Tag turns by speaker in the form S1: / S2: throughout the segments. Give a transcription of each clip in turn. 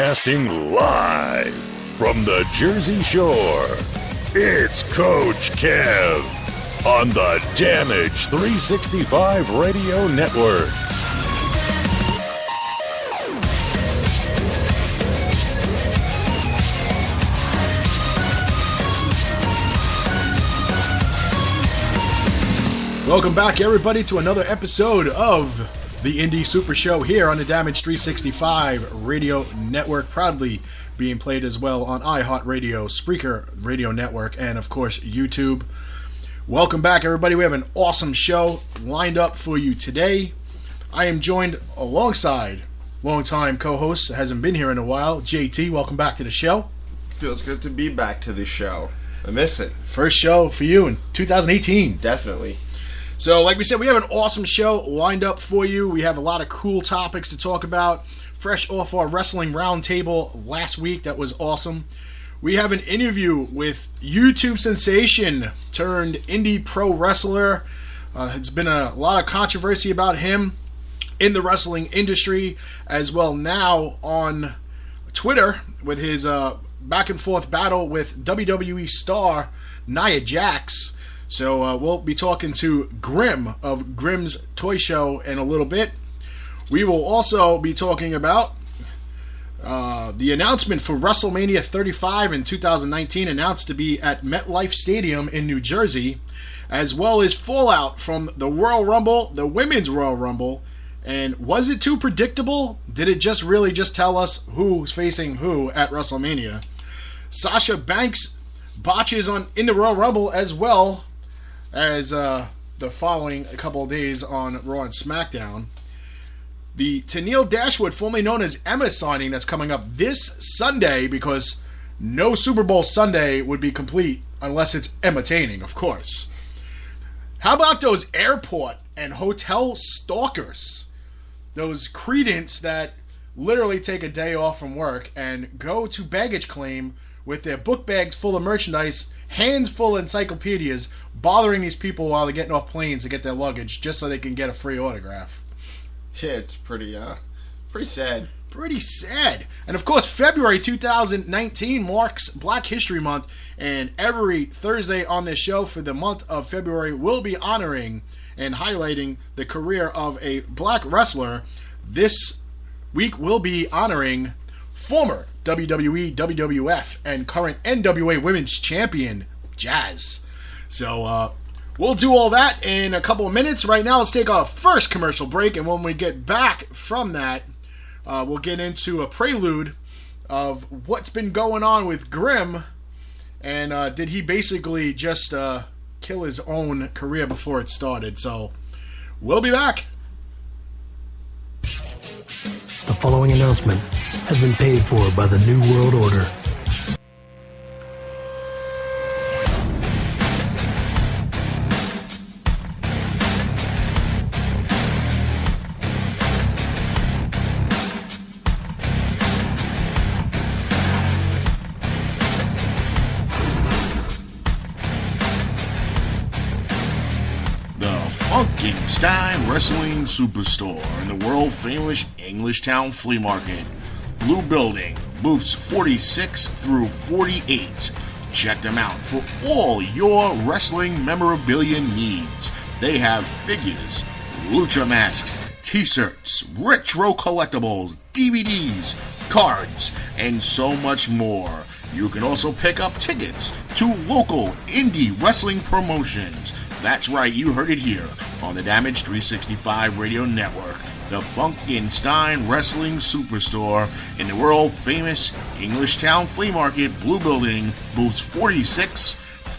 S1: Broadcasting live from the Jersey Shore, it's Coach Kev on the Damage 365 Radio Network.
S2: Welcome back, everybody, to another episode of the Indie Super Show here on the Damage 365 Radio Network, proudly being played as well on iHeartRadio, Spreaker Radio Network, and of course YouTube. Welcome back, everybody. We have an awesome show lined up for you today. I am joined alongside longtime co-host, hasn't been here in a while, JT. Welcome back to the show.
S3: Feels good to be back to the show. I miss it.
S2: First show for you in 2018.
S3: Definitely.
S2: So, like we said, we have an awesome show lined up for you. We have a lot of cool topics to talk about. Fresh off our wrestling roundtable last week, that was awesome. We have an interview with YouTube sensation turned indie pro wrestler. It's been a lot of controversy about him in the wrestling industry, as well now on Twitter with his back and forth battle with WWE star Nia Jax. So we'll be talking to Grim of Grim's Toy Show in a little bit. We will also be talking about the announcement for WrestleMania 35 in 2019, announced to be at MetLife Stadium in New Jersey, as well as fallout from the Royal Rumble, the Women's Royal Rumble. And was it too predictable? Did it just really just tell us who's facing who at WrestleMania? Sasha Banks botches in the Royal Rumble, as well as the following a couple of days on Raw and SmackDown. The Tennille Dashwood, formerly known as Emma, signing that's coming up this Sunday, because no Super Bowl Sunday would be complete unless it's Emma-taining, of course. How about those airport and hotel stalkers? Those credence that literally take a day off from work and go to baggage claim with their book bags full of merchandise, hands full of encyclopedias, bothering these people while they're getting off planes to get their luggage just so they can get a free autograph.
S3: Yeah, it's pretty sad.
S2: Pretty sad. And of course, February 2019 marks Black History Month, and every Thursday on this show for the month of February we'll be honoring and highlighting the career of a black wrestler. This week we'll be honoring former WWE, WWF, and current NWA Women's Champion, Jazz. So, we'll do all that in a couple of minutes. Right now, let's take our first commercial break, and when we get back from that, we'll get into a prelude of what's been going on with Grim, and did he basically just kill his own career before it started. So, we'll be back.
S4: The following announcement has been paid for by the New World Order.
S5: Funkenstein Wrestling Superstore in the world-famous Englishtown Flea Market. Blue Building, booths 46 through 48. Check them out for all your wrestling memorabilia needs. They have figures, lucha masks, t-shirts, retro collectibles, DVDs, cards, and so much more. You can also pick up tickets to local indie wrestling promotions. That's right, you heard it here on the Damage 365 Radio Network. The Funkenstein Wrestling Superstore in the world-famous Englishtown Flea Market, Blue Building, booths 46,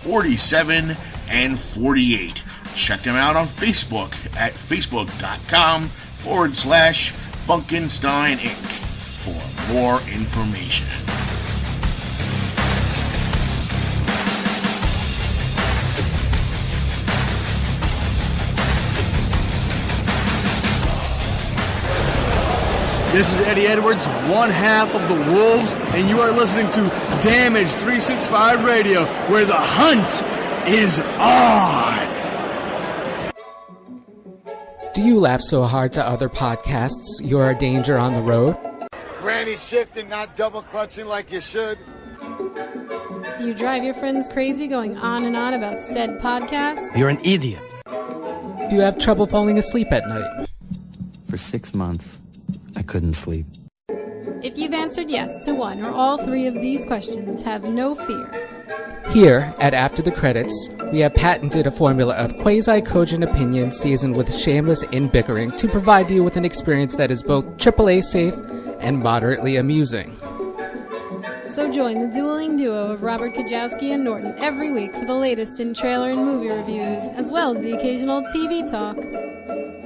S5: 47, and 48. Check them out on Facebook at facebook.com/Funkenstein Inc. for more information.
S6: This is Eddie Edwards, one half of the Wolves, and you are listening to Damage 365 Radio, where the hunt is on.
S7: Do you laugh so hard to other podcasts you're a danger on the road?
S8: Granny
S7: steady shifting, not double clutching like you should?
S8: Do you drive your friends crazy going on and on about said podcast?
S4: You're an idiot.
S9: Do you have trouble falling asleep at night?
S10: For 6 months, I couldn't sleep.
S8: If you've answered yes to one or all three of these questions, have no fear.
S9: Here, at After the Credits, we have patented a formula of quasi-cogent opinion seasoned with shameless in-bickering to provide you with an experience that is both AAA safe and moderately amusing.
S8: So join the dueling duo of Robert Kajowski and Norton every week for the latest in trailer and movie reviews, as well as the occasional TV talk.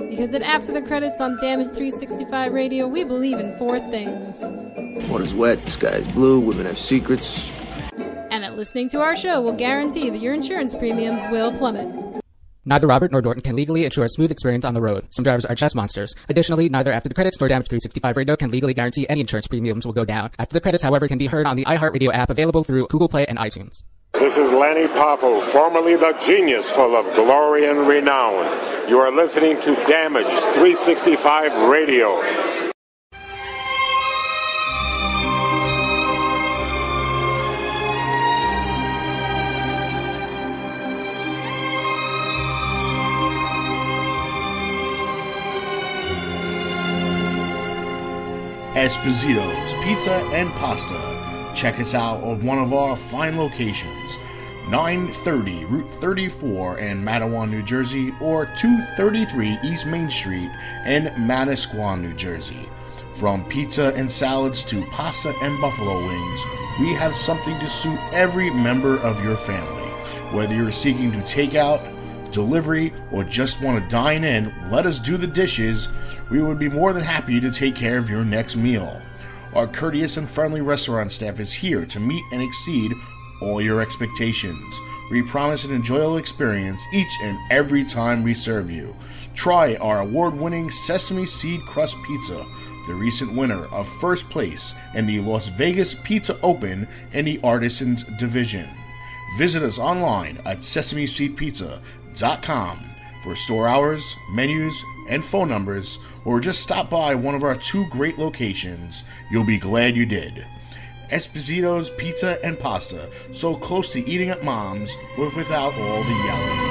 S8: Because at After the Credits on Damage 365 Radio, we believe in 4 things.
S11: Water's wet, the sky's blue, women have secrets.
S8: And that listening to our show will guarantee that your insurance premiums will plummet.
S9: Neither Robert nor Norton can legally ensure a smooth experience on the road. Some drivers are chess monsters. Additionally, neither After the Credits nor Damage 365 Radio can legally guarantee any insurance premiums will go down. After the Credits, however, can be heard on the iHeartRadio app available through Google Play and iTunes.
S12: This is Lanny Poffo, formerly the genius full of glory and renown. You are listening to Damage 365 Radio.
S2: Esposito's Pizza and Pasta. Check us out on one of our fine locations, 930 Route 34 in Matawan, New Jersey, or 233 East Main Street in Manasquan, New Jersey. From pizza and salads to pasta and buffalo wings, we have something to suit every member of your family. Whether you're seeking to take out, delivery, or just want to dine in, let us do the dishes. We would be more than happy to take care of your next meal. Our courteous and friendly restaurant staff is here to meet and exceed all your expectations. We promise an enjoyable experience each and every time we serve you. Try our award-winning sesame seed crust pizza, the recent winner of first place in the Las Vegas Pizza Open in the Artisans Division. Visit us online at sesameseedpizza.com for store hours, menus, and phone numbers, or just stop by one of our 2 great locations. You'll be glad you did. Esposito's Pizza and Pasta, so close to eating at Mom's, but without all the yelling.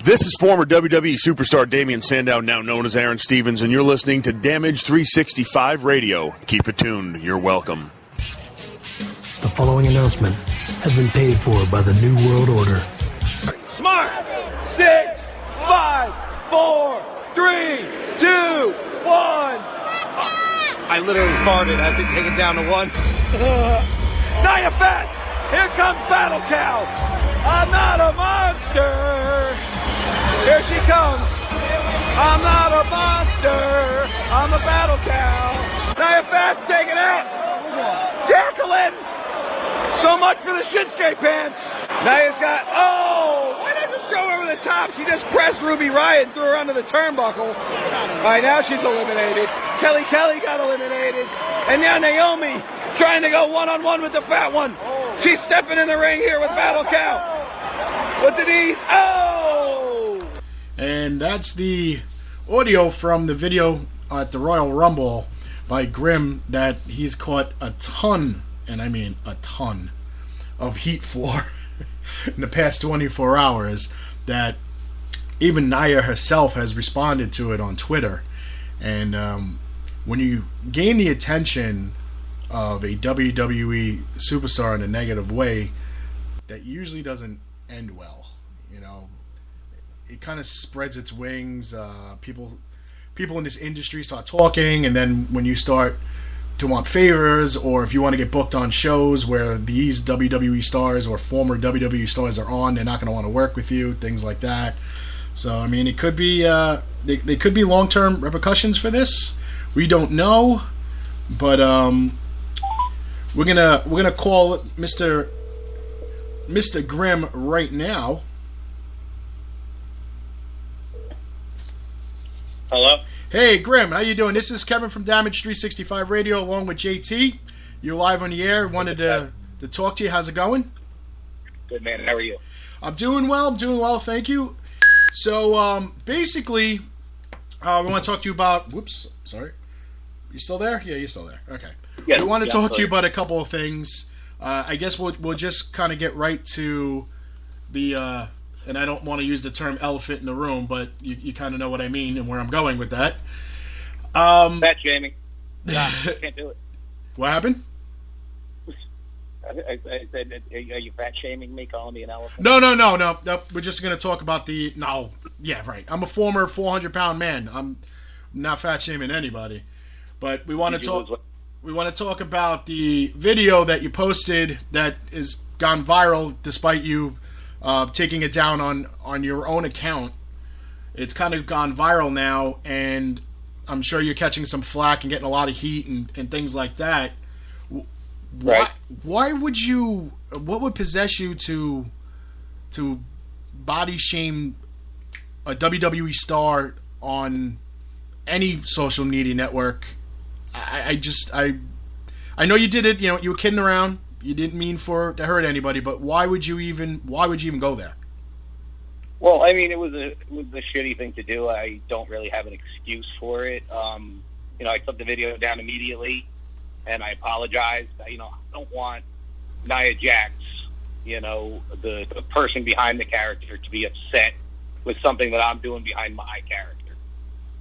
S5: This is former WWE superstar Damian Sandow, now known as Aaron Stevens, and you're listening to Damage 365 Radio. Keep it tuned. You're welcome.
S4: The following announcement has been paid for by the New World Order.
S13: Smart! 6, 5, 4, 3, 2, 1. I literally farted as it take it down to 1. Nia Fat! Here comes Battle Cow! I'm not a monster! Here she comes! I'm not a monster! I'm a battle cow! Nia Fat's taken out! Jacqueline! So much for the Shinsuke pants! Nia's got... Oh! Why not just throw her over the top? She just pressed Ruby Riott and threw her under the turnbuckle. Alright, now she's eliminated. Kelly got eliminated. And now Naomi trying to go one-on-one with the fat one. She's stepping in the ring here with Battle Cow. With the knees. Oh!
S2: And that's the audio from the video at the Royal Rumble by Grimm that he's caught a ton, and I mean a ton, of heat for in the past 24 hours, that even Nia herself has responded to it on Twitter. And when you gain the attention of a WWE superstar in a negative way, that usually doesn't end well. You know, it kind of spreads its wings. People in this industry start talking, and then when you start to want favors, or if you want to get booked on shows where these WWE stars or former WWE stars are on, they're not going to want to work with you, things like that. So I mean, it could be they could be long-term repercussions for this. We don't know, but we're gonna call Mr. Grimm right now
S14: Hello?
S2: Hey, Grim, how you doing? This is Kevin from Damage 365 Radio along with JT. You're live on the air. Wanted to talk to you. How's it going?
S14: Good, man. How are you?
S2: I'm doing well. Thank you. So, basically, we want to talk to you about... Whoops, sorry. You still there? Yeah, you're still there. Okay.
S14: Yes,
S2: we want to talk to you about a couple of things. I guess we'll just kind of get right to the... and I don't want to use the term elephant in the room, but you kind of know what I mean and where I'm going with that.
S14: Fat shaming. Nah, can't do it.
S2: What happened?
S14: I said, are you fat shaming me, calling me an elephant?
S2: No. We're just going to talk about the... No. Yeah, right. I'm a former 400-pound man. I'm not fat shaming anybody. But we want to talk... We want to talk about the video that you posted that has gone viral despite you taking it down on your own account. It's kind of gone viral now, and I'm sure you're catching some flack and getting a lot of heat and things like that.
S14: Right.
S2: Why would you... What would possess you to body shame a WWE star on any social media network? I know you did it. You know, you were kidding around. You didn't mean to hurt anybody. But why would you even go there?
S14: Well, I mean, it was a shitty thing to do. I don't really have an excuse for it. I took the video down immediately, and I apologized. I don't want Nia Jax, the person behind the character, to be upset with something that I'm doing behind my character.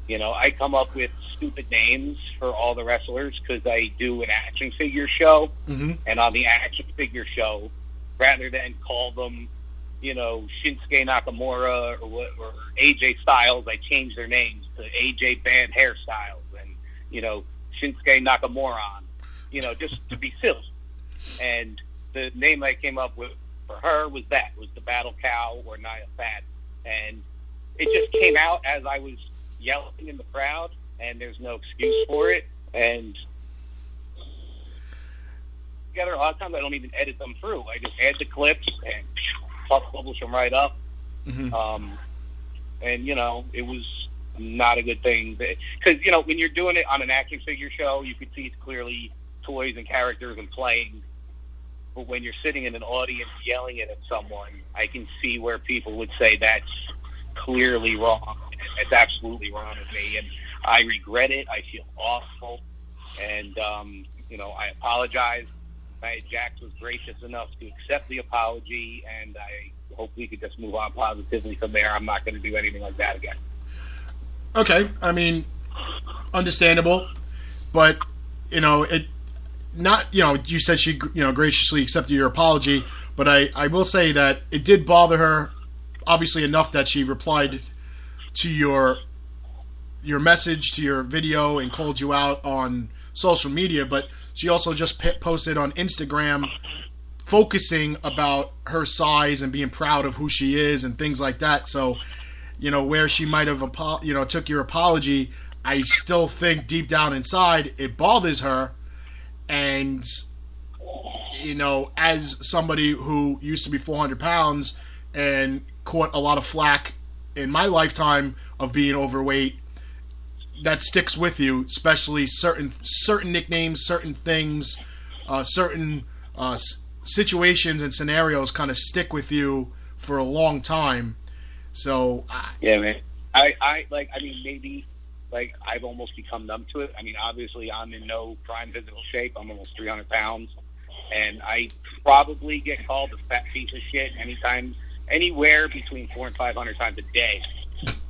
S14: I come up with stupid names for all the wrestlers because I do an action figure show.
S2: Mm-hmm.
S14: And on the action figure show, rather than call them, Shinsuke Nakamura or AJ Styles, I change their names to AJ Bad Hairstyles and, Shinsuke Nakamoron, just to be silly. And the name I came up with for her was the Battle Cow or Nia Fat. And it just came out as I was yelling in the crowd, and there's no excuse for it. And together, a lot of times I don't even edit them through. I just add the clips and publish them right up.
S2: Mm-hmm.
S14: And it was not a good thing because when you're doing it on an action figure show, you can see it's clearly toys and characters and playing. But when you're sitting in an audience yelling it at someone, I can see where people would say that's clearly wrong. It's absolutely wrong with me, and I regret it. I feel awful, and I apologize. Nia Jax was gracious enough to accept the apology, and I hope we could just move on positively from there. I'm not going to do anything like that again.
S2: Okay, I mean, understandable, but you said she graciously accepted your apology, but I will say that it did bother her, obviously enough that she replied to your message, to your video, and called you out on social media, but she also just posted on Instagram focusing about her size and being proud of who she is and things like that. So, where she might have took your apology, I still think deep down inside it bothers her. And as somebody who used to be 400 pounds and caught a lot of flack in my lifetime of being overweight, that sticks with you, especially certain nicknames, certain things, certain situations and scenarios kind of stick with you for a long time. So
S14: yeah, man. Maybe I've almost become numb to it. I mean, obviously I'm in no prime physical shape. I'm almost 300 pounds, and I probably get called a fat piece of shit anywhere between 400 and 500 times a day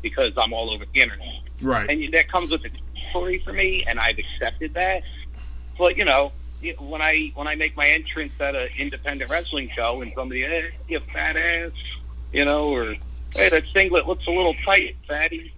S14: because I'm all over the internet.
S2: Right. And
S14: that comes with the story for me, and I've accepted that. But, when I make my entrance at an independent wrestling show and somebody, you fat ass, or, hey, that singlet looks a little tight, fatty,